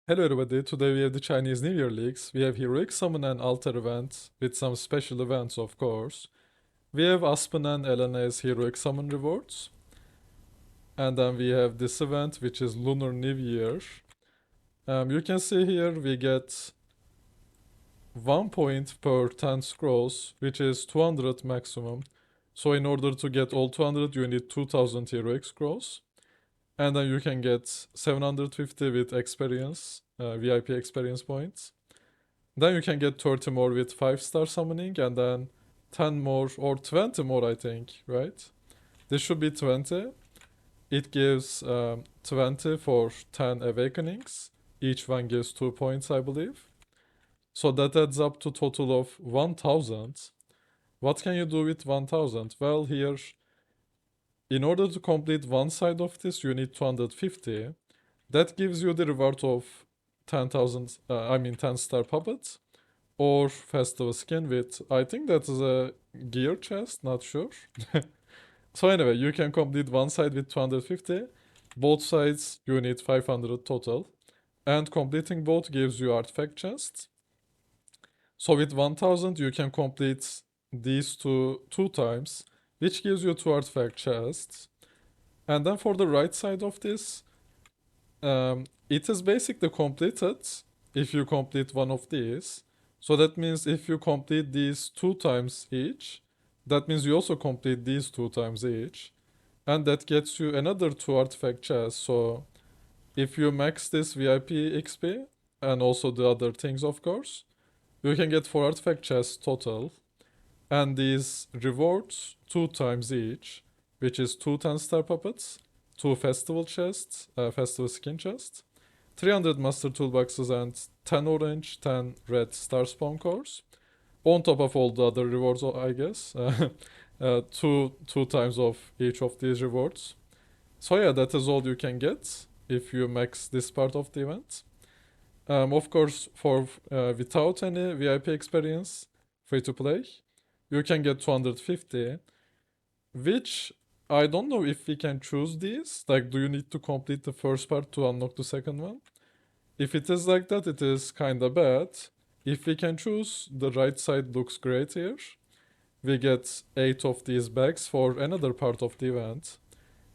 Hello everybody, today we have the Chinese New Year leaks. We have Heroic Summon and Altar event with some special events of course. We have Aspen and Elena's Heroic Summon rewards. And then we have this event which is Lunar New Year. You can see here we get 1 point per 10 scrolls, which is 200 maximum. So in order to get all 200 you need 2000 Heroic scrolls. And then you can get 750 with experience, VIP experience points. Then you can get 30 more with 5-star summoning and then 10 more or 20 more, I think, right? This should be 20. It gives 20 for 10 awakenings. Each one gives 2 points, I believe. So that adds up to total of 1000. What can you do with 1000? Well, here, in order to complete one side of this, you need 250. That gives you the reward of 10,000, 10-star puppet or festival skin with, I think that is a gear chest, not sure. So anyway, you can complete one side with 250, both sides you need 500 total, and completing both gives you artifact chest. So with 1000 you can complete these two times, which gives you 2 artifact chests. And then for the right side of this, it is basically completed if you complete one of these. So that means if you complete these 2 times each, that means you also complete these 2 times each. And that gets you another 2 artifact chests. So if you max this VIP XP and also the other things of course, you can get 4 artifact chests total. And these rewards 2 times each, which is 2 10-star puppets, 2 festival chests, festival skin chests, 300 master toolboxes and 10 orange, 10 red star spawn cores. On top of all the other rewards, I guess. Two times of each of these rewards. So yeah, that is all you can get if you max this part of the event. Of course, for without any VIP experience, free to play, you can get 250, which I don't know if we can choose these. Like, do you need to complete the first part to unlock the second one? If it is like that, it is kinda bad. If we can choose, the right side looks great here. We get 8 of these bags for another part of the event.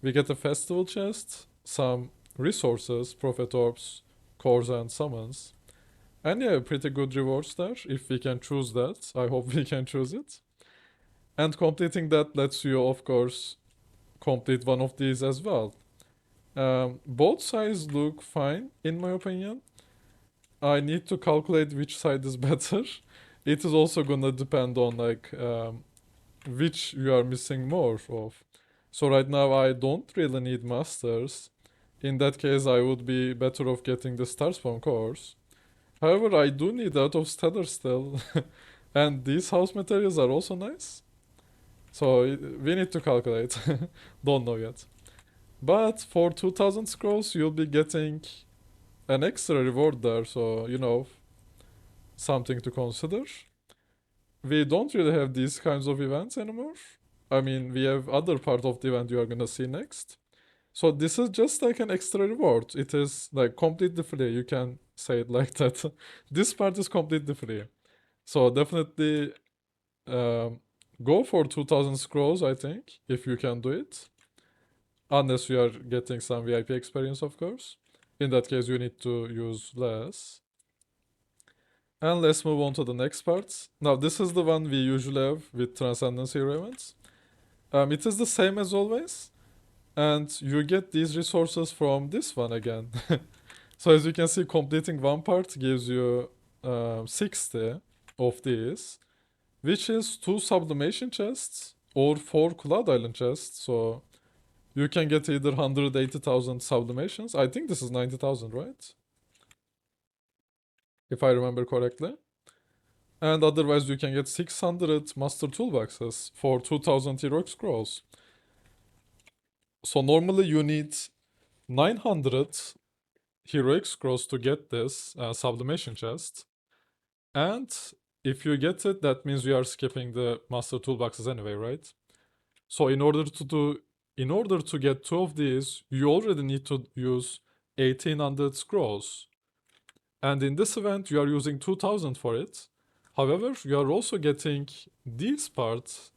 We get a festival chest, some resources, prophet orbs, cores and summons. And yeah, pretty good rewards there, if we can choose that. I hope we can choose it. And completing that lets you, of course, complete one of these as well. Both sides look fine, in my opinion. I need to calculate which side is better. It is also gonna depend on like which you are missing more of. So right now I don't really need masters. In that case, I would be better off getting the star spawn cores. However, I do need out of stellar still, and these house materials are also nice. So we need to calculate. Don't know yet. But for 2000 scrolls, you'll be getting an extra reward there, so something to consider. We don't really have these kinds of events anymore. I mean, we have other part of the event you are gonna see next. So this is just like an extra reward. It is like completely free. You can say it like that. This part is completely free. So definitely um, go for 2000 scrolls, I think, if you can do it. Unless you are getting some VIP experience, of course. In that case, you need to use less. And let's move on to the next part. Now, this is the one we usually have with Transcendence Hero events. It is the same as always, and you get these resources from this one again. So as you can see, completing one part gives you 60 of these, which is 2 sublimation chests or 4 Cloud Island chests. So you can get either 180,000 sublimations. I think this is 90,000, right? If I remember correctly. And otherwise you can get 600 master toolboxes for 2000 heroic scrolls. So normally you need 900 heroic scrolls to get this sublimation chest. And if you get it, that means you are skipping the master toolboxes anyway, right? So in order to get 2 of these, you already need to use 1800 scrolls. And in this event, you are using 2000 for it. However, you are also getting these parts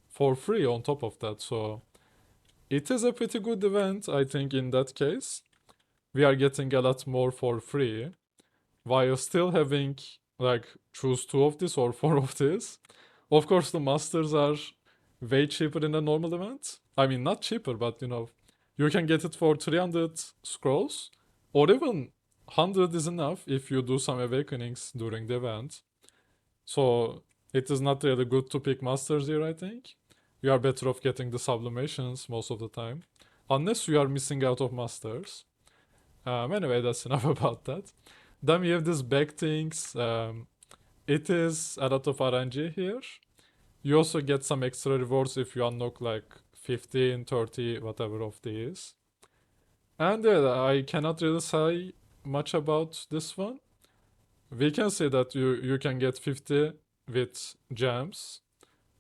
for free on top of that. So it is a pretty good event, I think, in that case. We are getting a lot more for free while still having like choose two of this or four of this. Of course, the masters are way cheaper in a normal event. I mean, not cheaper, but you can get it for 300 scrolls, or even 100 is enough if you do some awakenings during the event. So it is not really good to pick masters here, I think. You are better off getting the sublimations most of the time, unless you are missing out of masters. Anyway, that's enough about that. Then we have these back things. It is a lot of RNG here. You also get some extra rewards if you unlock like 15, 30, whatever of these. And yeah, I cannot really say much about this one. We can say that you can get 50 with gems,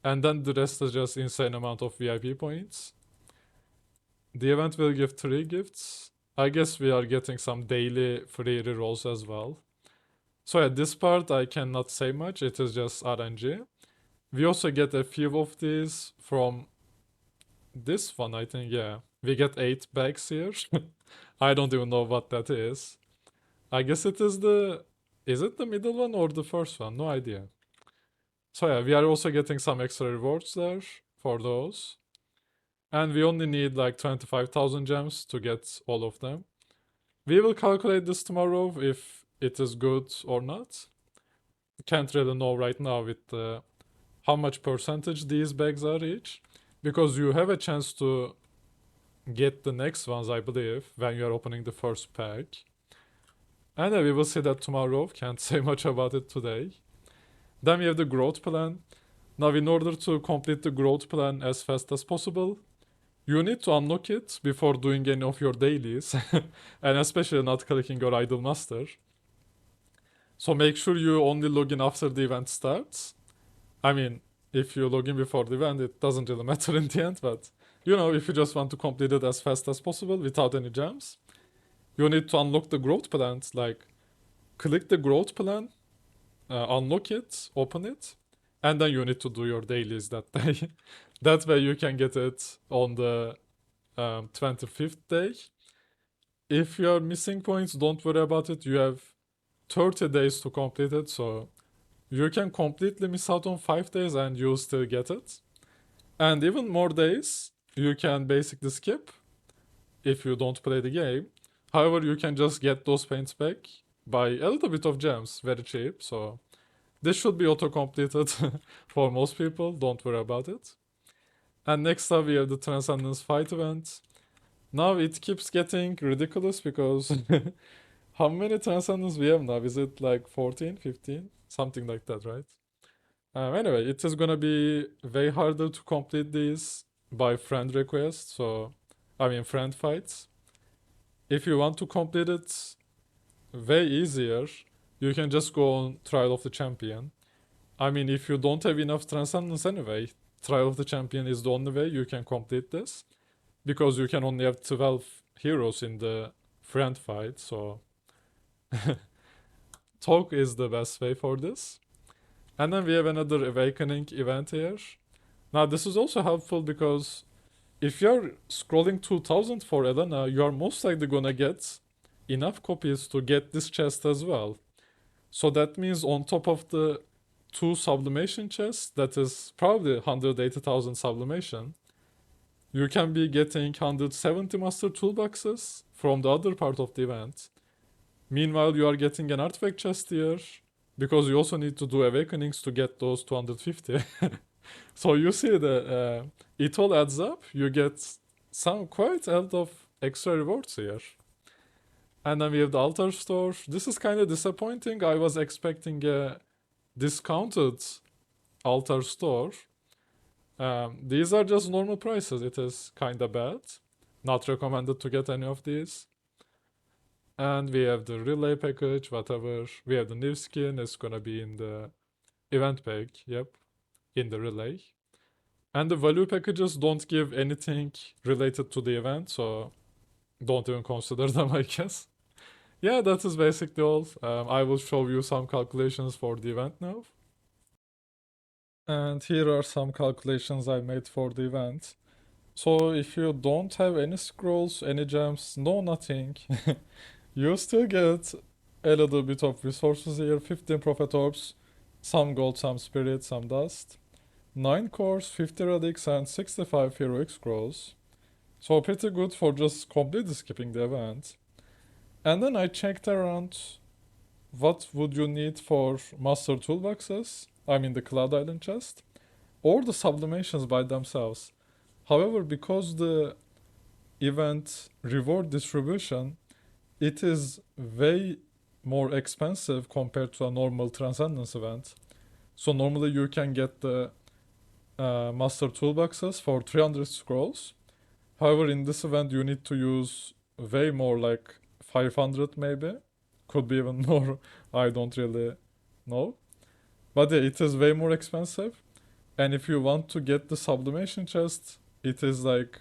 and then the rest is just insane amount of VIP points. The event will give 3 gifts. I guess we are getting some daily free rerolls as well. So at this part I cannot say much, it is just RNG. We also get a few of these from this one, I think, yeah. We get 8 bags here. I don't even know what that is. I guess it is is it the middle one or the first one? No idea. So yeah, we are also getting some extra rewards there for those. And we only need like 25,000 gems to get all of them. We will calculate this tomorrow if it is good or not. Can't really know right now with how much percentage these bags are each. Because you have a chance to get the next ones, I believe, when you are opening the first pack. And we will see that tomorrow. Can't say much about it today. Then we have the growth plan. Now, in order to complete the growth plan as fast as possible, you need to unlock it before doing any of your dailies, and especially not clicking your idle master. So make sure you only log in after the event starts. I mean, if you log in before the event, it doesn't really matter in the end, but if you just want to complete it as fast as possible without any gems, you need to unlock the growth plans. Like, click the growth plan, unlock it, open it, and then you need to do your dailies that day. That way you can get it on the 25th day. If you are missing points, don't worry about it. You have 30 days to complete it, so you can completely miss out on 5 days and you'll still get it. And even more days, you can basically skip if you don't play the game. However, you can just get those paints back by a little bit of gems, very cheap. So this should be auto-completed for most people, don't worry about it. And next up we have the Transcendence Fight event. Now it keeps getting ridiculous because how many Transcendence we have now? Is it like 14, 15? Something like that, right? Anyway, it is gonna be way harder to complete these by friend request, I mean friend fights. If you want to complete it way easier, you can just go on Trial of the Champion. I mean, if you don't have enough Transcendence anyway, Trial of the Champion is the only way you can complete this. Because you can only have 12 heroes in the friend fight, so Talk is the best way for this. And then we have another Awakening event here. Now this is also helpful because if you're scrolling 2000 for Elena, you are most likely gonna get enough copies to get this chest as well. So that means on top of the 2 sublimation chests, that is probably 180,000 sublimation, you can be getting 170 master toolboxes from the other part of the event. Meanwhile, you are getting an artifact chest here because you also need to do awakenings to get those 250. So you see that it all adds up. You get some quite a lot of extra rewards here. And then we have the altar store. This is kind of disappointing. I was expecting a discounted altar store. These are just normal prices. It is kind of bad. Not recommended to get any of these. And we have the relay package, whatever. We have the new skin. It's gonna be in the event pack. Yep, in the relay. And the value packages don't give anything related to the event, so don't even consider them, I guess. Yeah, that is basically all. I will show you some calculations for the event now. And here are some calculations I made for the event. So if you don't have any scrolls, any gems, no nothing, you still get a little bit of resources here, 15 prophet orbs, some gold, some spirit, some dust, 9 cores, 50 relics, and 65 heroic scrolls. So pretty good for just completely skipping the event. And then I checked around what would you need for master toolboxes, I mean the Cloud Island chest, or the sublimations by themselves. However, because the event reward distribution, it is way more expensive compared to a normal Transcendence event. So normally you can get the master toolboxes for 300 scrolls. However, in this event you need to use way more, like 500 maybe. Could be even more. I don't really know. But yeah, it is way more expensive. And if you want to get the sublimation chest, it is like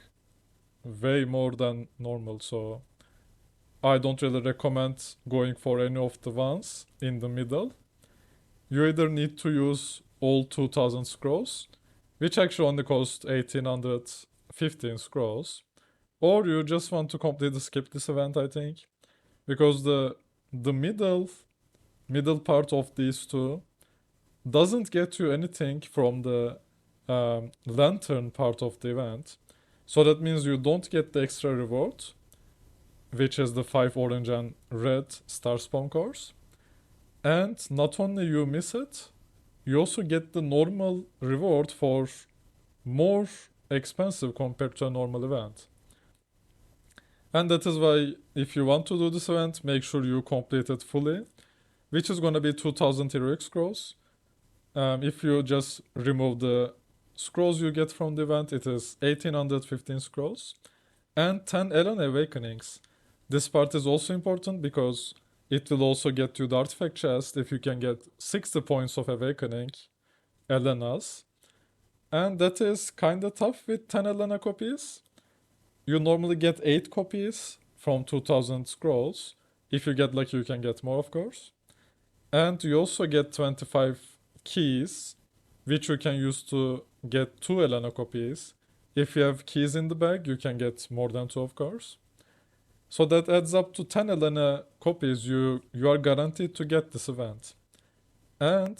way more than normal. So I don't really recommend going for any of the ones in the middle. You either need to use all 2000 scrolls, which actually only cost 1815 scrolls, or you just want to completely skip this event, I think, because the middle part of these two doesn't get you anything from the lantern part of the event. So that means you don't get the extra reward, which is the 5 orange and red star spawn cores. And not only you miss it, you also get the normal reward for more expensive compared to a normal event. And that is why if you want to do this event, make sure you complete it fully, which is going to be 2000 heroic scrolls. If you just remove the scrolls you get from the event, it is 1815 scrolls and 10 Elan awakenings. This part is also important because it will also get you the artifact chest if you can get 60 points of awakening Elenas. And that is kinda tough with 10 Elena copies. You normally get 8 copies from 2000 scrolls. If you get lucky, you can get more, of course. And you also get 25 keys, which you can use to get 2 Elena copies. If you have keys in the bag, you can get more than 2, of course. So that adds up to 10 Elena copies you are guaranteed to get this event. And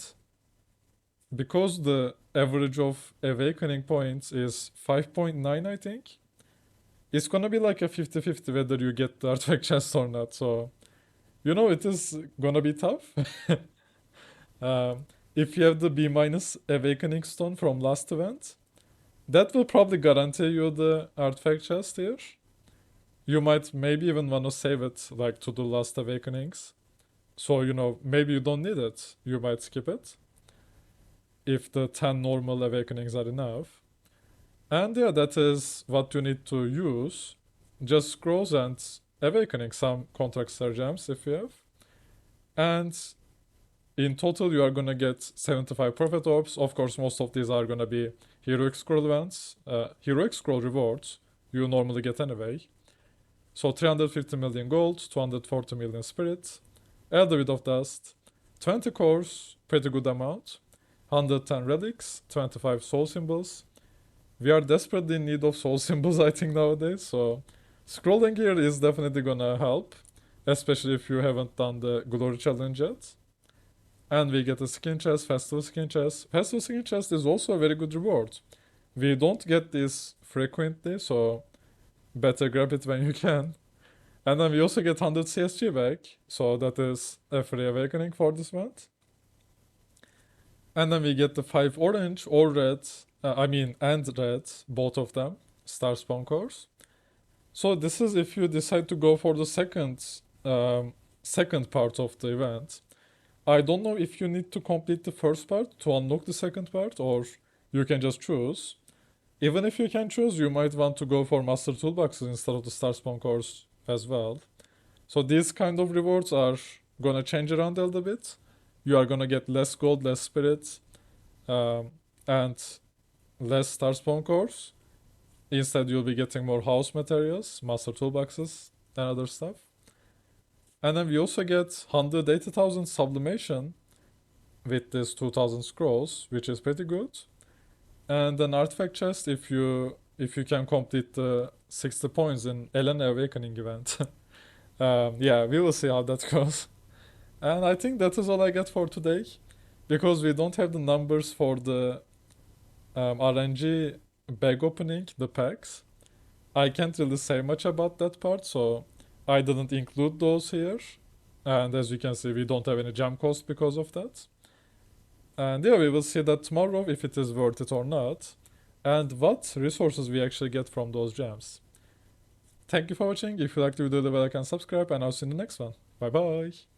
because the average of awakening points is 5.9, I think, it's gonna be like a 50-50 whether you get the artifact chest or not. So, it is gonna be tough. If you have the B minus awakening stone from last event, that will probably guarantee you the artifact chest here. You might maybe even want to save it like to the last awakenings. So, maybe you don't need it. You might skip it if the 10 normal awakenings are enough. And yeah, that is what you need to use. Just scrolls and awakening, some contract star gems if you have. And in total, you are gonna get 75 prophet orbs. Of course, most of these are gonna be heroic scroll events, heroic scroll rewards you normally get anyway. So 350 million gold, 240 million spirit, a little bit of dust, 20 cores, pretty good amount, 110 relics, 25 soul symbols. We are desperately in need of soul symbols, I think, nowadays. So scrolling here is definitely gonna help, especially if you haven't done the glory challenge yet. And we get a skin chest, festival skin chest. Festival skin chest is also a very good reward. We don't get this frequently, so better grab it when you can. And then we also get 100 CSG back, so that is a free awakening for this month. And then we get the 5 orange or red, and red, both of them, star spawn cores. So this is if you decide to go for the second part of the event. I don't know if you need to complete the first part to unlock the second part, or you can just choose. Even if you can choose, you might want to go for master toolboxes instead of the star spawn cores as well. So these kind of rewards are gonna change around a little bit. You are gonna get less gold, less spirit, and less star spawn cores. Instead, you'll be getting more house materials, master toolboxes, and other stuff. And then we also get 180,000 sublimation with this 2000 scrolls, which is pretty good. And an artifact chest if you can complete the 60 points in Elena Awakening event. Yeah, we will see how that goes. And I think that is all I get for today. Because we don't have the numbers for the RNG bag opening, the packs, I can't really say much about that part, so I didn't include those here. And as you can see, we don't have any gem cost because of that. And yeah, we will see that tomorrow if it is worth it or not, and what resources we actually get from those gems. Thank you for watching. If you liked the video, leave a like and subscribe, and I'll see you in the next one. Bye bye.